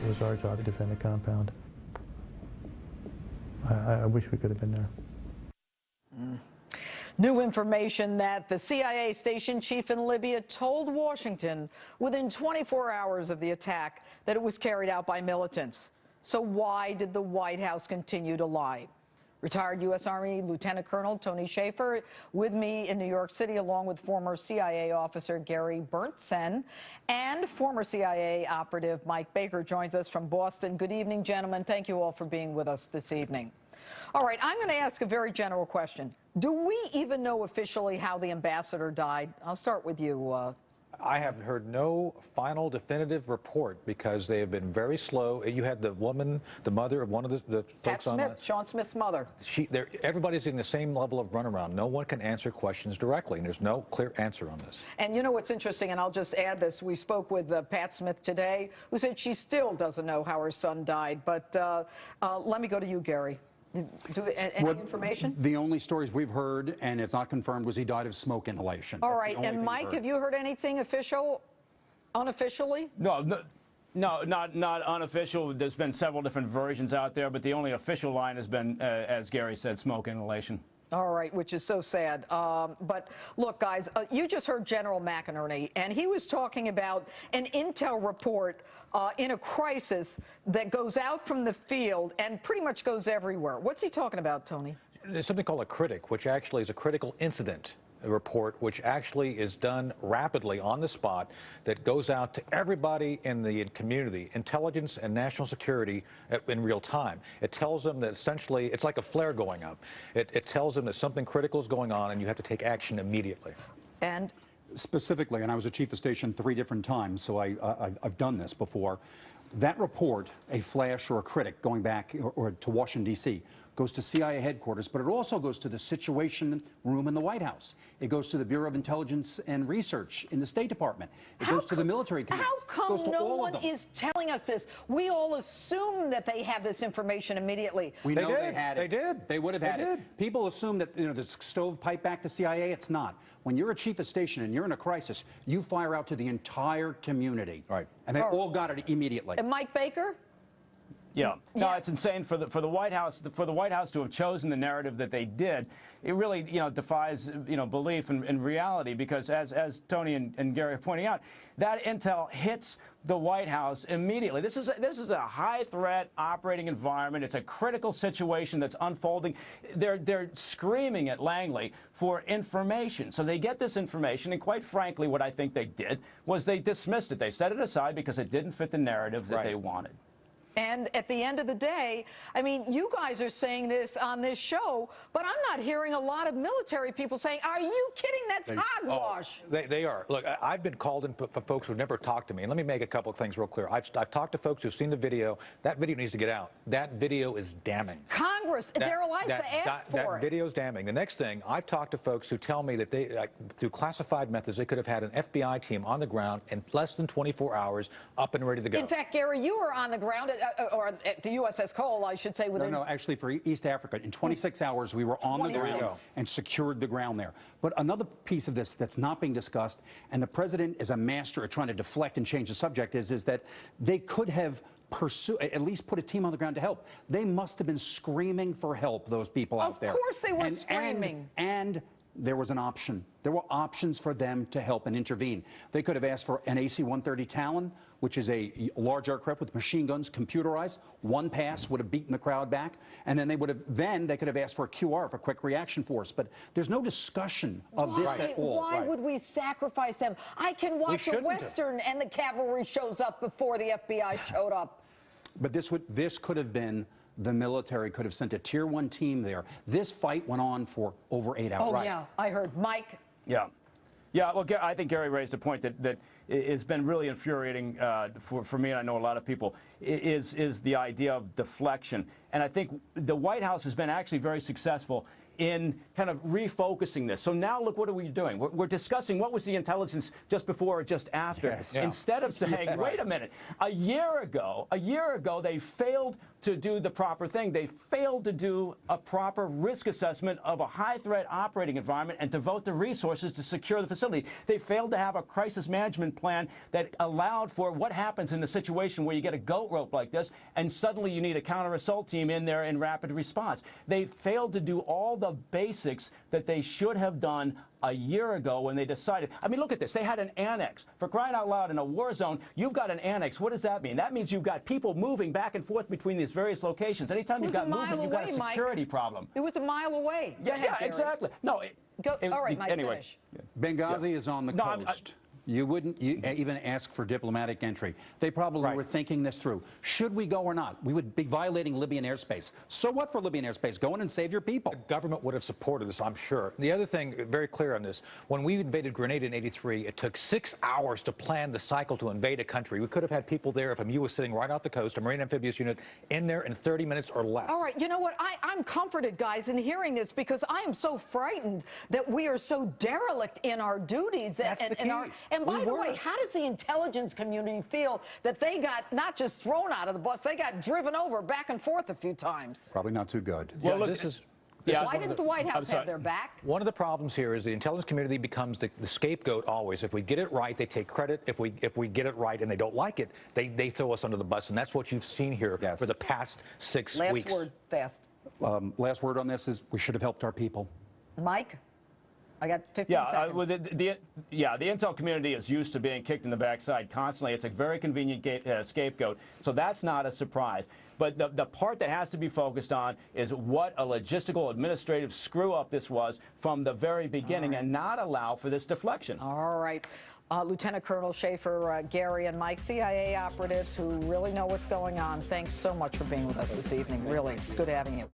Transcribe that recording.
It was our job to defend the compound. I wish we could have been there. New information that the CIA station chief in Libya told Washington within 24 hours of the attack that it was carried out by militants. So why did the White House continue to lie? Retired U.S. Army Lieutenant Colonel Tony Shaffer with me in New York City, along with former CIA officer Gary Berntsen and former CIA operative Mike Baker joins us from Boston. Good evening, gentlemen. Thank you all for being with us this evening. All right, I'm going to ask a very general question. Do we even know officially how the ambassador died? I'll start with you. I have heard no final definitive report because they have been very slow. You had the woman, the mother of one of the folks on Smith, Sean Smith's mother. Everybody's getting the same level of runaround. No one can answer questions directly, and there's no clear answer on this. And you know what's interesting, and I'll just add this. We spoke with Pat Smith today, who said she still doesn't know how her son died. But let me go to you, Gary. Any information? The only stories we've heard, and it's not confirmed, was he died of smoke inhalation. All right, and Mike, have you heard anything official, unofficially? No, not unofficial. There's been several different versions out there, but the only official line has been, as Gary said, smoke inhalation. All right, which is so sad. But look, guys, you just heard General McInerney, and he was talking about an intel report in a crisis that goes out from the field and pretty much goes everywhere. What's he talking about, Tony? There's something called a critic, which actually is a critical incident report, which actually is done rapidly on the spot, that goes out to everybody in the community, intelligence and national security, in real time. It tells them that essentially it's like a flare going up. It tells them that something critical is going on and you have to take action immediately. And specifically, and I was a chief of station 3 different times, so I've done this before. That report, a flash or a critic going back or to Washington, D.C., goes to CIA headquarters, but it also goes to the Situation Room in the White House. It goes to the Bureau of Intelligence and Research in the State Department. It goes to the military committees. How come no one is telling us this? We all assume that they have this information immediately. We know they had it. They did. They would have had it. People assume that this stovepipe back to CIA. It's not. When you're a chief of station and you're in a crisis, you fire out to the entire community. Right. And they all got it immediately. And Mike Baker? Yeah, no, it's insane for the White House to have chosen the narrative that they did. It really, defies, belief in reality, because as Tony and Gary are pointing out, that intel hits the White House immediately. This is a high threat operating environment. It's a critical situation that's unfolding. They're screaming at Langley for information. So they get this information, and quite frankly, what I think they did was they dismissed it. They set it aside because it didn't fit the narrative that they wanted. And at the end of the day, I mean, you guys are saying this on this show, but I'm not hearing a lot of military people saying, are you kidding? That's hogwash. They are. Look, I've been called in for folks who've never talked to me. And let me make a couple of things real clear. I've talked to folks who've seen the video. That video needs to get out. That video is damning. Congress, Darrell Issa asked for it. That video is damning. The next thing, I've talked to folks who tell me that they, through classified methods, they could have had an FBI team on the ground in less than 24 hours, up and ready to go. In fact, Gary, you were on the ground, or at the USS Cole, I should say. No, actually for East Africa, in 26 hours, we were on the ground and secured the ground there. But another piece of this that's not being discussed, and the president is a master at trying to deflect and change the subject, is that they could have at least put a team on the ground to help. They must have been screaming for help, those people out there. Of course they were screaming. And there was an option. There were options for them to help and intervene. They could have asked for an AC-130 Talon, which is a large aircraft with machine guns, computerized. One pass would have beaten the crowd back, and then they could have asked for a QR, for quick reaction force. But there's no discussion of this at all. Why would we sacrifice them? I can watch a Western and the cavalry shows up before the FBI showed up. But this could have been. The military could have sent a Tier 1 team there. This fight went on for over 8 hours. Oh, yeah, I heard. Mike? Yeah. Yeah, well, I think Gary raised a point that has been really infuriating for me, and I know a lot of people, is the idea of deflection. And I think the White House has been actually very successful in kind of refocusing this. So now look, what are we doing? We're discussing what was the intelligence just before or just after, instead of saying, wait a minute, a year ago they failed to do the proper thing. They failed to do a proper risk assessment of a high-threat operating environment and devote the resources to secure the facility. They failed to have a crisis management plan that allowed for what happens in a situation where you get a goat rope like this and suddenly you need a counter-assault team in there in rapid response. They failed to do all the basics that they should have done a year ago when they decided. I mean, look at this. They had an annex. For crying out loud, in a war zone, you've got an annex. What does that mean? That means you've got people moving back and forth between these various locations. Anytime you've got movement, you've got a security problem. It was a mile away. Go ahead, Yeah, Gary. exactly. No. All right, Mike, anyway. finish. Benghazi is on the coast. You wouldn't even ask for diplomatic entry. They probably were thinking this through. Should we go or not? We would be violating Libyan airspace. So what for Libyan airspace? Go in and save your people. The government would have supported this, I'm sure. The other thing, very clear on this, when we invaded Grenada in '83, it took 6 hours to plan the cycle to invade a country. We could have had people there if MU was sitting right off the coast, a Marine Amphibious Unit, in there in 30 minutes or less. All right, you know what? I'm comforted, guys, in hearing this because I am so frightened that we are so derelict in our duties. That's the key. And by the way, how does the intelligence community feel that they got not just thrown out of the bus, they got driven over back and forth a few times? Probably not too good. Well, look, this is Why didn't the White House have their back? One of the problems here is the intelligence community becomes the scapegoat always. If we get it right, they take credit. If we get it right and they don't like it, they throw us under the bus. And that's what you've seen here for the past 6 weeks. Last word, fast. Last word on this is we should have helped our people. Mike? I got 15 seconds. Well, the intel community is used to being kicked in the backside constantly. It's a very convenient scapegoat, so that's not a surprise. But the part that has to be focused on is what a logistical administrative screw-up this was from the very beginning and not allow for this deflection. All right. Lieutenant Colonel Schaefer, Gary, and Mike, CIA operatives who really know what's going on, thanks so much for being with us this evening. Really, it's good having you.